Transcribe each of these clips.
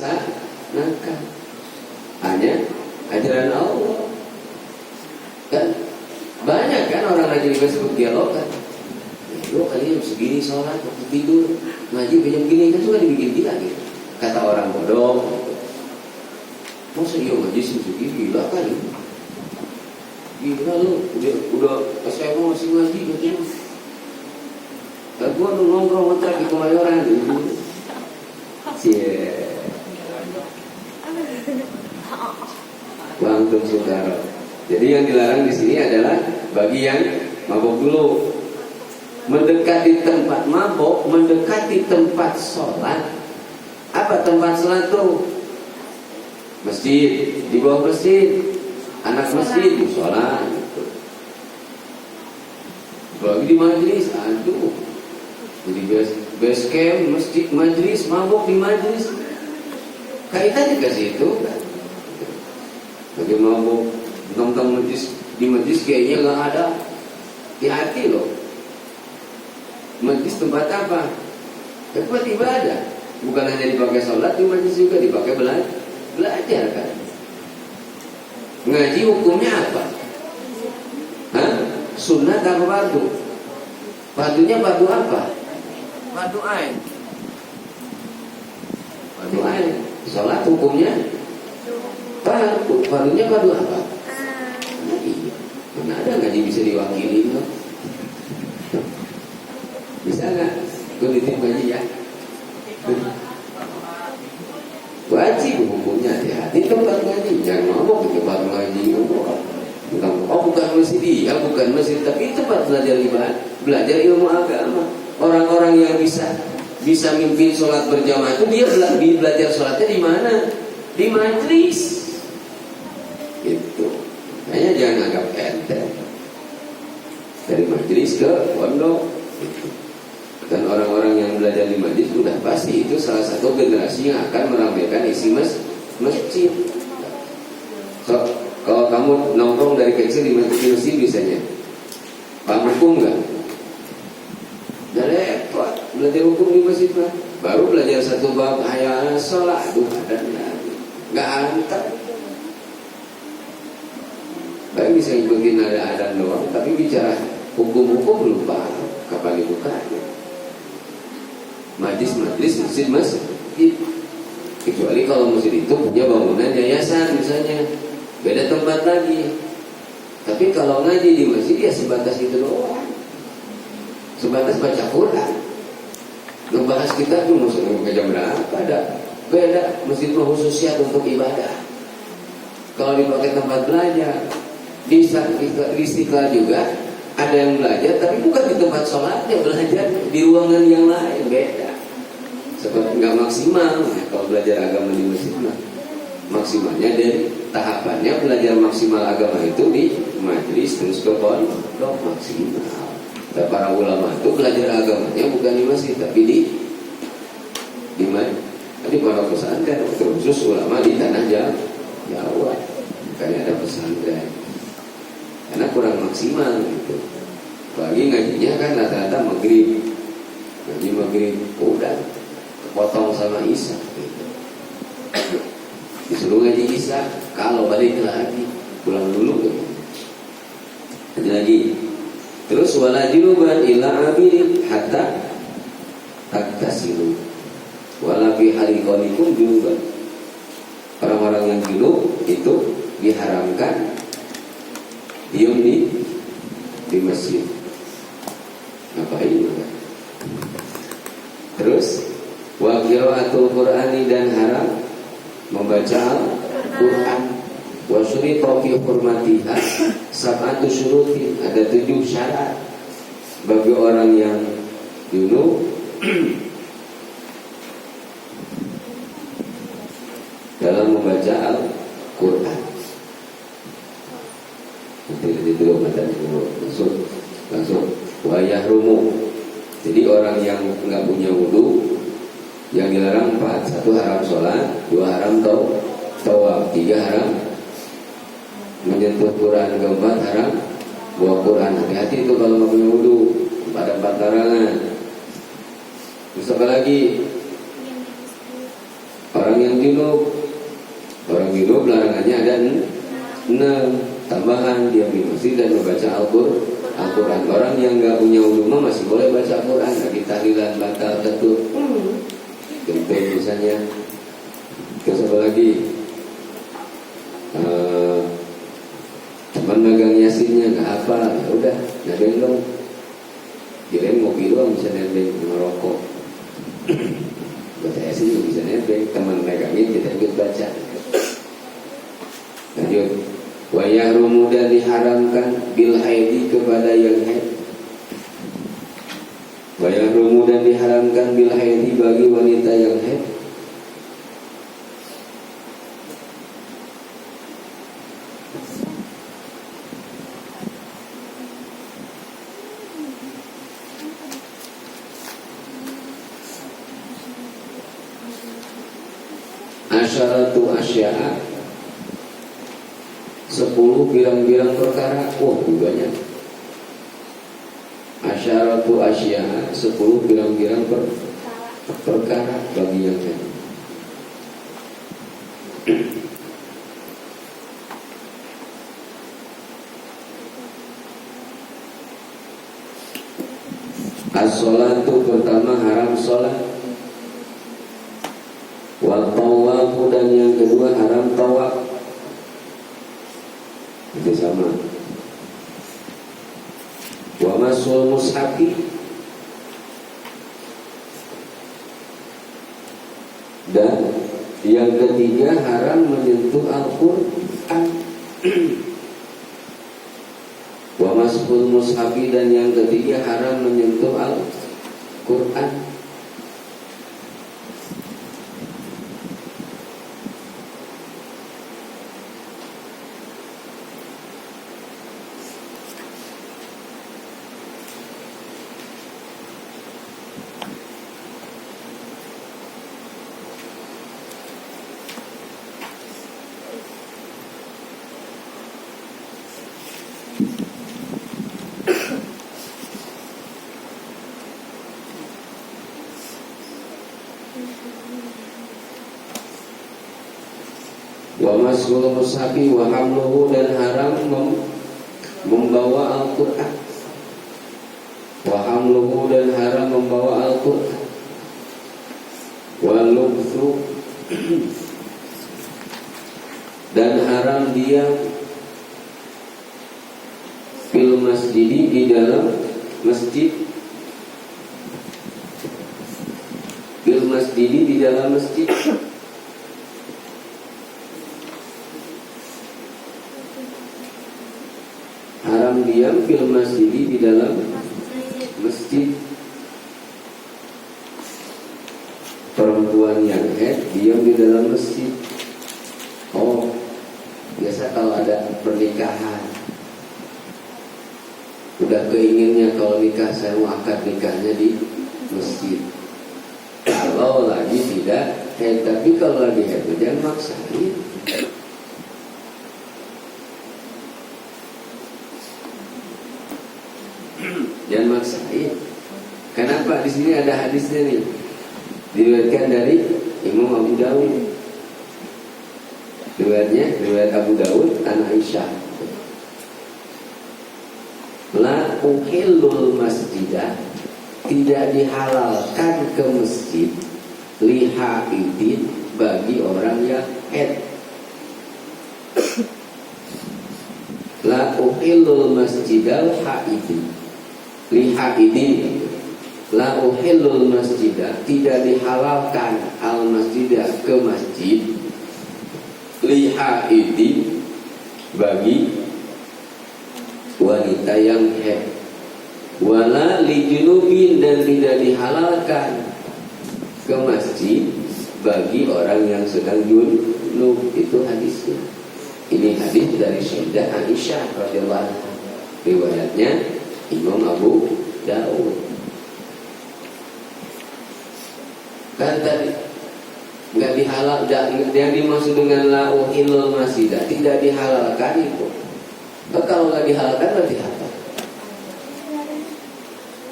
laksanakan. Hanya ajaran Allah. Kan banyak kan orang ngaji di Facebook dialog kan. Lo kali segini sholat, waktu tidur, ngaji jam gini kan suka dibikin gila gitu. Kata orang bodoh, masa iya ngaji segini gila kali. Gila lu, udah SMA masih ngaji gitu. Dan gua tuh nongkrong ngontrak di Kemayoran gitu. Cie. Langsung saudara. Jadi yang dilarang di sini adalah bagi yang mabok dulu. Mendekati tempat mabok, mendekati tempat sholat. Apa tempat sholat tuh? Masjid, di bawah masjid, anak masjid di sholat. Gitu. Bagi di majlis, aduh. Jadi base camp, masjid, majlis, mabok di majlis. Kaitannya ke situ kan. Bagi mabok, tentang majlis, di majlis kayaknya nggak ada. Hati-hati loh. Majlis tempat apa? Tempat ibadah. Bukan hanya dipakai sholat, di majlis juga dipakai belajar kan. Ngaji hukumnya apa? Hah? Sunnah atau fardu? Fardunya fardu apa? Fardu ain. Fardu ain. Sholat hukumnya fardu. Fardunya fardu apa? Nah, iya. Mana ada ngaji bisa diwakili loh? Bisa nggak? Gue titip ngaji ya. Wajib hukumnya ya. Di tempat ngaji jangan mabok di tempat ngaji. Oh bukan masjid, ya bukan masjid, tapi tempat belajar ibadah, belajar ilmu agama. Orang-orang yang bisa mimpin sholat berjamaah itu dia belajar sholatnya di mana? Di majlis. Itu. Makanya jangan anggap enteng. Dari majlis ke pondok. Gitu. Dan orang-orang yang belajar di majlis sudah pasti itu salah satu generasi yang akan meramaikan isi masjid. So, kalau kamu nongkrong dari kecil di masjid biasanya, paham hukum nggak? Udah repot belajar hukum di masjid mah. Baru belajar satu bab hayal sholat, aduh adanya nggak antar. Baik bisa ikutin ada adan doang, tapi bicara hukum-hukum belum paham kapan dibukanya. Majlis masjid. Kecuali kalau masjid itu punya bangunan yayasan misalnya, beda tempat lagi. Tapi kalau ngaji di masjid ya sebatas itu doang, sebatas baca Quran. Ngebahas kita tuh musuh ke jam berapa ada. Beda, masjid itu khususnya untuk ibadah. Kalau dipakai tempat belajar, di Istiqlal juga ada yang belajar, tapi bukan di tempat sholatnya, belajar di ruangan yang lain, beda. Seperti nggak maksimal ya, kalau belajar agama di masjid maksimalnya dari tahapannya belajar maksimal agama itu di majlis terus ke pondok maksimal. Dan para ulama itu belajar agamanya bukan di masjid tapi di mana? Di pondok pesantren, khusus ulama di tanah Jawa. Makanya ada pesantren. Karena kurang maksimal gitu. Bagi ngajinya kan rata-rata maghrib. Ngaji maghrib udah potong sama isya gitu. Disuruh ngaji isya, kalau balik lagi pulang dulu gitu. Ada lagi. Terus wala junuban illa abirin hatta taktasilu. Wala fi haliqalikum junuban. Orang-orang yang junub itu diharamkan diam di masjid. Ngapain? Terus wa qiraatul Qur'ani dan haram membaca Al-Qur'an. Wa syurita fi hurmatiha sab'atu syurutin, ada 7 syarat bagi orang yang junub dalam membaca Al-Qur'an. Nanti dulu langsung wa yahrumu. Jadi orang yang enggak punya wudu yang dilarang 4, 1 haram sholat, 2 haram tawaf, 3 haram menyentuh Quran, 4 haram bawa Quran. Hati-hati itu kalau nggak punya wudu, ada 4 larangan. Terus apa lagi? Orang yang junub. Orang junub larangannya ada 6 tambahan, dia di masjid dan membaca Al-Quran. Orang yang nggak punya wudu masih boleh baca Al-Quran, lagi tahlilan batal ketuk, gempeng misalnya. Terus apa lagi? Teman megang yasinnya nggak apa, ya udah nebeng dong. Kirain ngopi doang bisa nebeng, ngerokok. Baca yasin juga bisa nebeng, teman megangin kita ikut baca. Lanjut. Wa yahrumu dan diharamkan bil haidi kepada yang haid. Wa yahrumu dan diharamkan bil haidi bagi wanita yang haid. Asyaratu asya'a, 10 pirang-pirang perkara. Wah, banyak. Asyaratu asya'a, 10 pirang-pirang perkara bagi yang haid. As-sholatu, pertama haram sholat. Wa tawafu, dan yang kedua haram tawaf. Itu sama. Wa masul mushafi, dan yang ketiga haram menyentuh Al-Quran. Wa masul mushafi, dan yang ketiga haram menyentuh Al-Quran. Wa masul mushafi wa hamluhu, dan haram membawa Al-Quran. Wa hamluhu, dan haram membawa Al-Quran. Wa lubthu, dan haram dia fil masjidi, di dalam masjid. Fil masjidi, di dalam masjid. Haram diam fil masjidi, di dalam masjid. Perempuan yang haid diam di dalam masjid. Oh, biasa kalau ada pernikahan, udah keinginnya kalau nikah saya mau akad nikahnya di masjid. Kalau lagi tidak haid, tapi kalau lagi haid jangan maksain. Jangan maksain. Kenapa? Di sini ada hadisnya nih, diriwayatkan dari Imam Abu Dawud. Riwayat Abu Dawud an Aisyah. La uhillul masjidah, tidak dihalalkan ke masjid, lihaidin, bagi orang yang haid. La uhillul masjidal haidin, lihaidin. La uhillul masjidah, tidak dihalalkan al masjidah, ke masjid, lihaidin, bagi wanita yang haid. Wala lijunubin, dan tidak dihalalkan ke masjid bagi orang yang sedang junub. Itu hadisnya. Ini hadis dari Sayyidah Aisyah radhiyallahu anha. Riwayatnya Imam Abu Dawud. Kan tadi nggak dihalal, yang dimaksud dengan la uhillul masjidah, tidak dihalalkan itu. Kalau nggak dihalalkan berarti apa?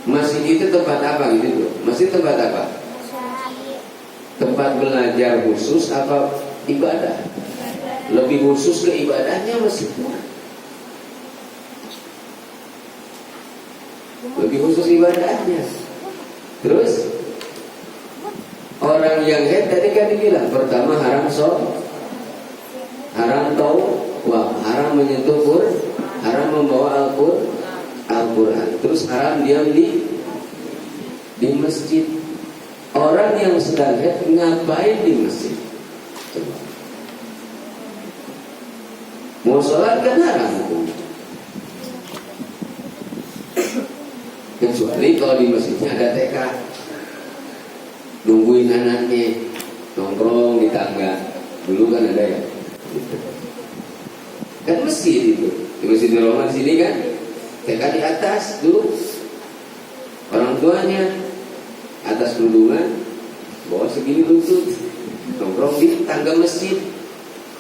Masjid itu tempat apa gitu? Masjid tempat apa? tempat belajar khusus apa ibadah? Lebih khusus ke ibadahnya masjidnya. Lebih khusus ibadahnya. Terus orang yang head tadi kan dibilang pertama haram haram tawaf, haram menyentuh Quran, haram membawa Al-Quran. Terus haram diam di masjid. Orang yang sedang head ngapain di masjid? Coba. Mau sholat kan haram hukumnya. Kecuali kalau di masjidnya ada TK, nungguin anaknya nongkrong di tangga. Dulu kan ada ya, kan masjid itu di Masjid Roma di sini kan TK di atas dulu, orang tuanya atas kerudungan, bawah segini lutut, nongkrong di tangga masjid.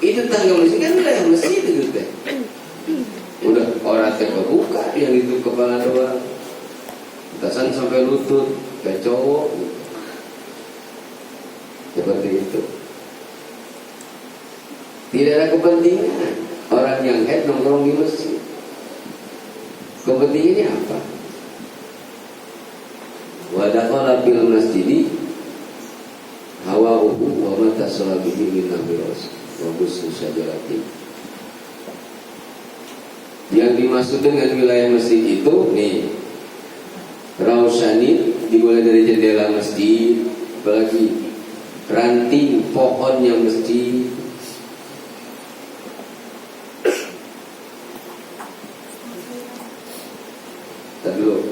Itu tangga masjid kan wilayah masjid itu teh. Udah orang teh kebuka, yang itu kepala doang, atasan sampai lutut, kayak cowok. Seperti itu. Tidak ada kepentingan orang yang head nongkrong di masjid. Kepentingannya apa? Wa dakhala fil masjidi hawa'uhu wa ma tasrabihi min nabiros wa busu syajarati. Yang dimaksud dengan wilayah masjid itu nih, rausani dimulai dari jendela masjid, apalagi ranting pohonnya masjid. Terus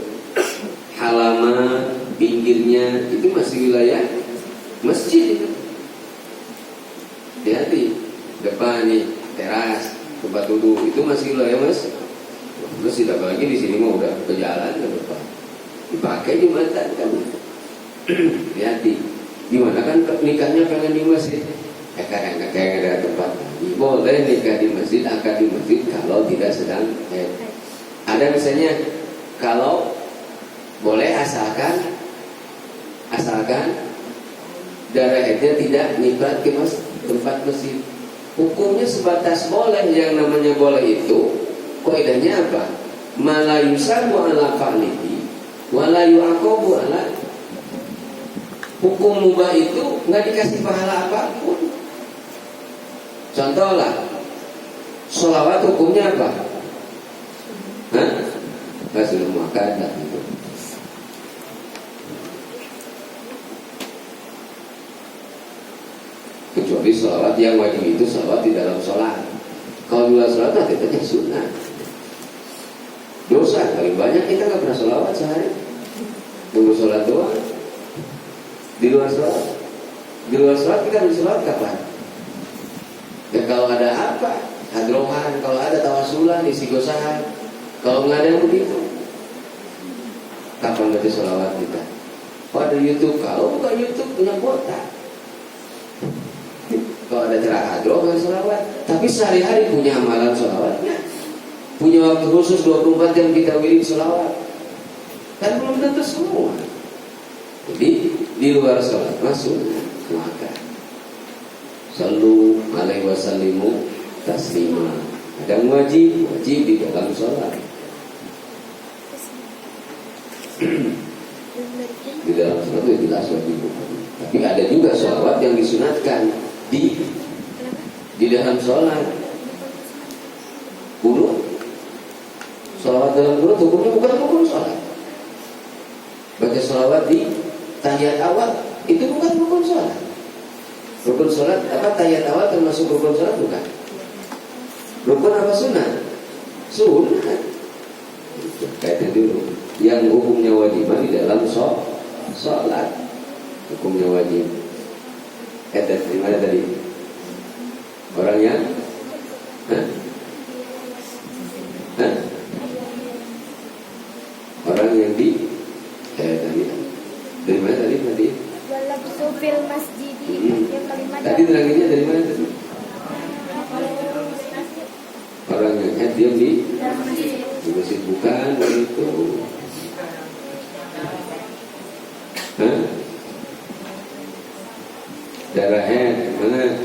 halaman pinggirnya itu masih wilayah masjid itu. Hati-hati, depan nih teras tempat duduk itu masih wilayah masjid. Apalagi di sini mau udah ke jalan ke depan dipakai jumatan kan. Hati-hati, gimana kan nikahnya pengen di masjid, kadang ada tempat lagi. Boleh nikah di masjid, akad di masjid kalau tidak sedang ada misalnya. Kalau boleh asalkan darah headnya tidak nyibat ke tempat masjid. Hukumnya sebatas boleh. Yang namanya boleh itu kaidahnya apa? Ma yusabu ala fa'lihi wa la yu'aqabu ala. Hukum mubah itu nggak dikasih pahala apapun. Contoh lah, sholawat hukumnya apa? Kasih makan dan itu. Kecuali sholawat yang wajib itu sholawat di dalam sholat. Kalau di luar sholat itu sunnah. Dosa paling banyak kita nggak pernah sholawat sehari. Tunggu sholat doang. Di luar sholat kita bersolat kapan? Ya kalau ada apa? Hadrohan, kalau ada tawasulan, isi gosahan. Kalau nggak ada yang begitu, kapan berarti sholawat kita? Oh ada YouTube, kalau bukan YouTube punya kuota. Kalau ada cerah hadroh bukan sholawat. Tapi sehari-hari punya amalan sholawatnya, punya waktu khusus 24 jam kita wirid sholawat. Kan belum tentu semua. Jadi di luar sholat masuk maka sallu alaihi wasallimu taslima. Ada wajib di dalam sholat. Di dalam sholat itu jelas wajib. Tapi ada juga sholawat yang disunatkan di dalam sholat. Kunut, sholawat dalam kunut hukumnya bukan rukun sholat. Baca sholawat di tahiyat awal itu bukan rukun sholat. Rukun sholat apa? Tahiyat awal termasuk rukun sholat bukan? Rukun apa sunnah? Sunnah. Kaitan dulu. Yang hukumnya wajib di dalam sholat. Hukumnya wajib. Kaitan di mana tadi? Orang yang orang yang di tadi dari mana tadi? Dalam sufil masjid yang kalimat. Tadi teranginnya dari mana tadi? Orang yang diam di masjid bukan itu. darah head mana?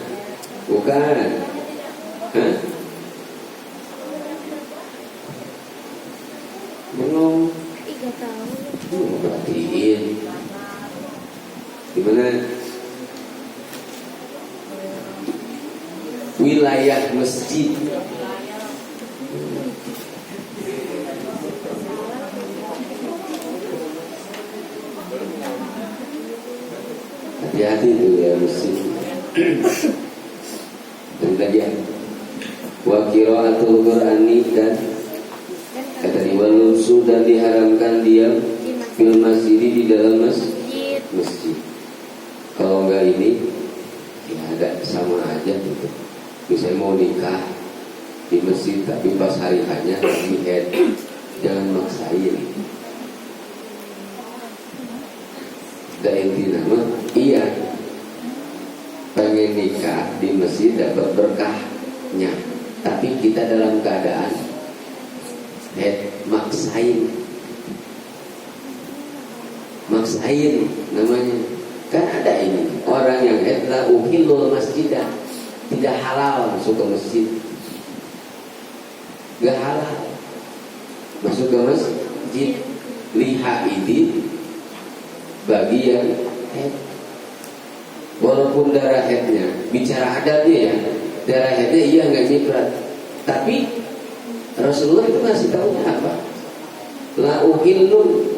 Bukan. Hah? Belum. Gak tahu. Perhatiin. Gimana? Wilayah masjid. Hati-hati itu ya masjid. Dan tadi ya. Wa qiraatul Qur'ani dan kata diwalusu dan diharamkan diam fil masjid di dalam masjid. Kalau enggak ini ya agak sama aja gitu. Misalnya mau nikah di masjid tapi pas hari hanya di head, jangan maksain. Dan intinya mah iya pengen nikah di masjid dapat berkahnya, tapi kita dalam keadaan head maksain namanya. Kan ada ini orang yang head la uhillul masjidah, tidak halal masuk ke masjid, gak halal masuk ke masjid. Liha ini bagi yang head, walaupun darah headnya bicara adabnya ya, darah headnya iya nggak nyiprat, tapi Rasulullah itu ngasih tahunya apa? La uhillul,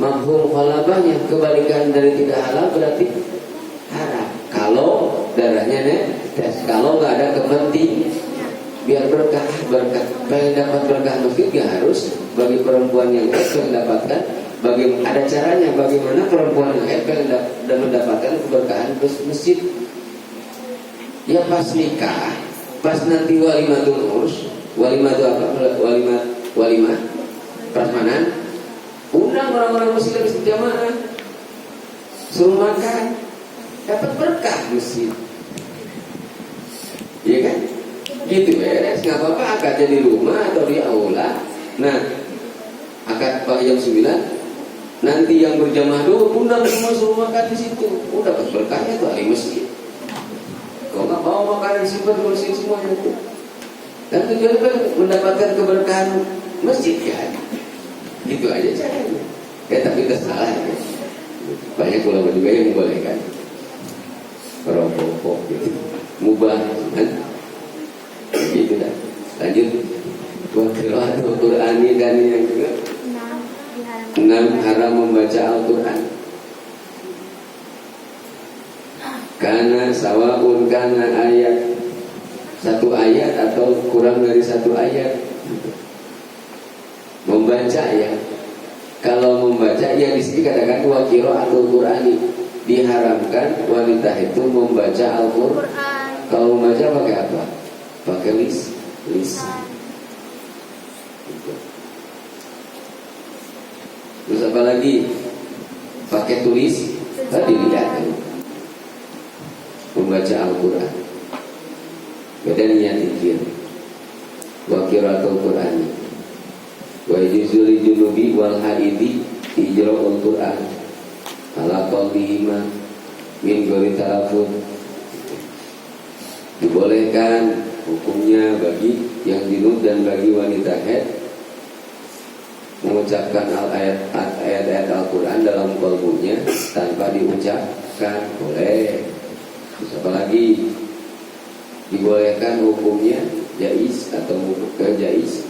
mafhum khalabahnya kebalikan dari tidak halal berarti haram. Kalau darahnya netes, kalau nggak ada kepentingan biar berkah, pengen dapat berkah masjid ya harus bagi perempuan yang pengen mendapatkan. Ada caranya bagaimana perempuan yang pengen dan mendapatkan keberkahan masjid. Ya pas nikah, pas nanti walimatul urus, walimah itu apa? Walimah prasmanan, undang orang-orang muslim jamaah, suruh makan, dapat berkah masjid. Iya kan? Gitu beres, nggak apa-apa akadnya di rumah atau di aula. Nah, akad jam 9. Nanti yang berjamaah dulu undang semua suruh makan di situ. Udah dapat berkahnya tuh ahli masjid. Kalau nggak mau makanan simpan bersih semuanya itu. Dan tujuannya kan mendapatkan keberkahan masjid kan. Gitu aja caranya. Ya tapi itu salah ya. Banyak ulama juga yang membolehkan rokok gitu, mubah kan. Gitu dah. Lanjut. Wa qiraatul Qur'ani dan yang juga 6 haram membaca Al-Quran. Karena sawaun karena ayat satu ayat atau kurang dari satu ayat membaca ya. Kalau membaca ya di sini katakan wa qiraatul Qur'ani, diharamkan wanita itu membaca Al-Quran. Kalau membaca pakai apa? Pakai lisan. Terus apa lagi? Pakai tulis. Tadi lihat kan? Membaca Al-Quran. Beda niat zikir. Wa qiraatul Qur'ani. Wa yuzul junubi wal haidi ijra'ul Qur'an. Ala qalbihima min ghairi talafuz. Dibolehkan hukumnya bagi yang junub dan bagi wanita haid mengucapkan ayat-ayat Al-Quran dalam kalbunya tanpa diucapkan, boleh. Terus apa lagi? Dibolehkan hukumnya jaiz atau jaiz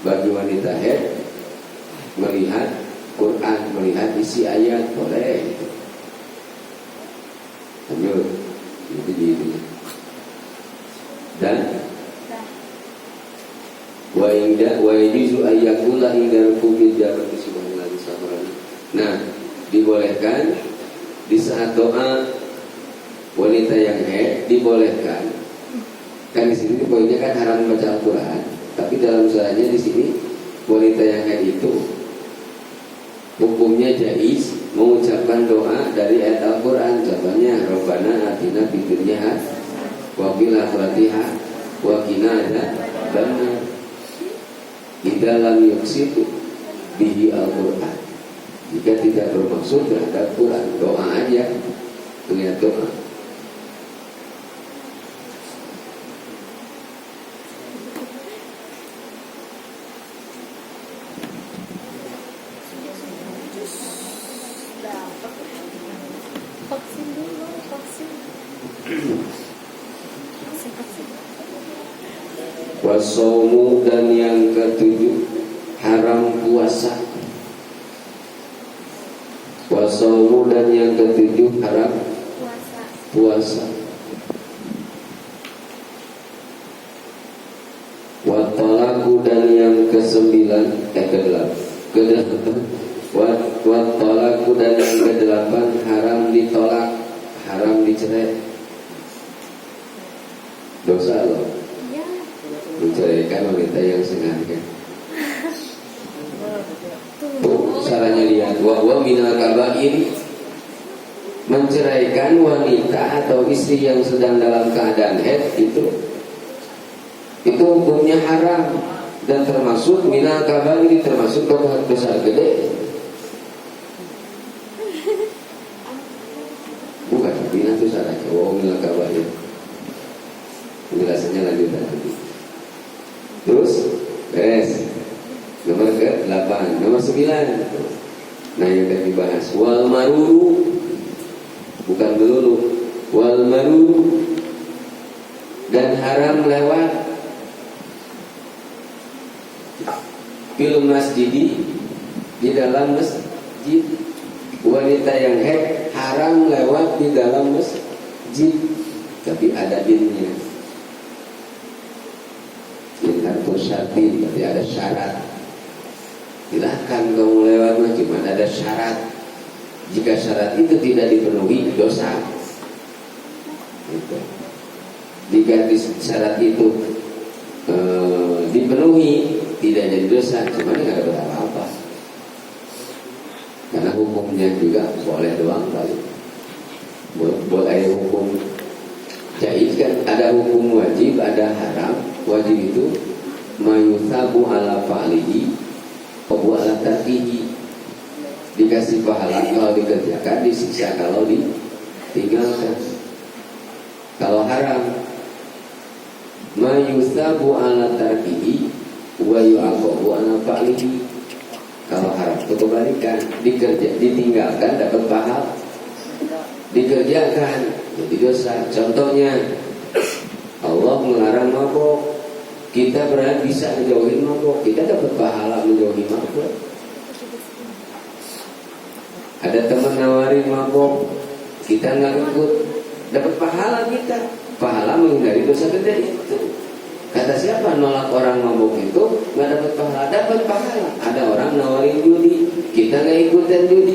bagi wanita haid melihat Quran, melihat isi ayat, boleh. Lanjut. Itu gitu. Dan wa yajuzu ayyakula inda rukubil jabati subhanallahi sabran. Nah, dibolehkan di saat doa wanita yang haid dibolehkan. Kan di sini poinnya kan haram membaca Al-Quran, tapi dalam suaranya di sini wanita yang haid itu hukumnya jaiz mengucapkan doa dari ayat Al-Quran. Contohnya Rabbana atina fid dunya wa fil akhirati wa qina adzabannar. Di dalam yuksitu bihi Al-Quran, jika tidak bermaksud terhadap Quran, doa aja, lihat doa. Wasaumu, dan yang ketujuh haram puasa. Wasaumu, dan yang ketujuh haram puasa. Watolaku, dan yang kedelapan Watolaku, dan yang kedelapan haram ditolak, haram dicerai. Dosa loh menceraikan wanita yang sengaja. Tuh caranya lihat, wa minal kabair, menceraikan wanita atau istri yang sedang dalam keadaan haid itu hukumnya haram dan termasuk minal kabair, termasuk dosa gede. Bukan bina itu salahnya. Wa minal kabair. Penjelasannya lanjut nanti. Terus beres. Nomor ke-8, nomor 9. Nah, yang tadi dibahas wal maruru, bukan melulu. Wal maruru, dan haram lewat fil masjidi, di dalam masjid. Wanita yang haid haram lewat di dalam masjid, tapi ada dinnya. Harus syartin, berarti ada syarat. Silahkan kamu lewat, cuma ada syarat. Jika syarat itu tidak dipenuhi, dosa. Gitu. Jika syarat itu dipenuhi, tidak jadi dosa, cuma nggak ada apa-apa. Karena hukumnya juga boleh doang kali. Boleh hukum jaiz kan, ada hukum wajib, ada haram. Wajib itu mayusabu ala fa'lihi wa ala tarkihi, dikasih pahala kalau dikerjakan, disiksa kalau ditinggalkan. Kalau haram mayusabu ala tarkihi wa yu'aqabu ala fa'lihi. Kalau haram itu kebalikan, ditinggalkan dapat pahala, dikerjakan jadi dosa. Contohnya Allah melarang mabok, kita berarti bisa menjauhi mabok, kita dapat pahala menjauhi mabok. Ada teman nawarin mabok, kita nggak ikut, dapat pahala kita, pahala menghindari dosa gede itu. Kata siapa nolak orang mabok itu nggak dapat pahala? Dapat pahala. Ada orang nawarin judi, kita nggak ikutan judi,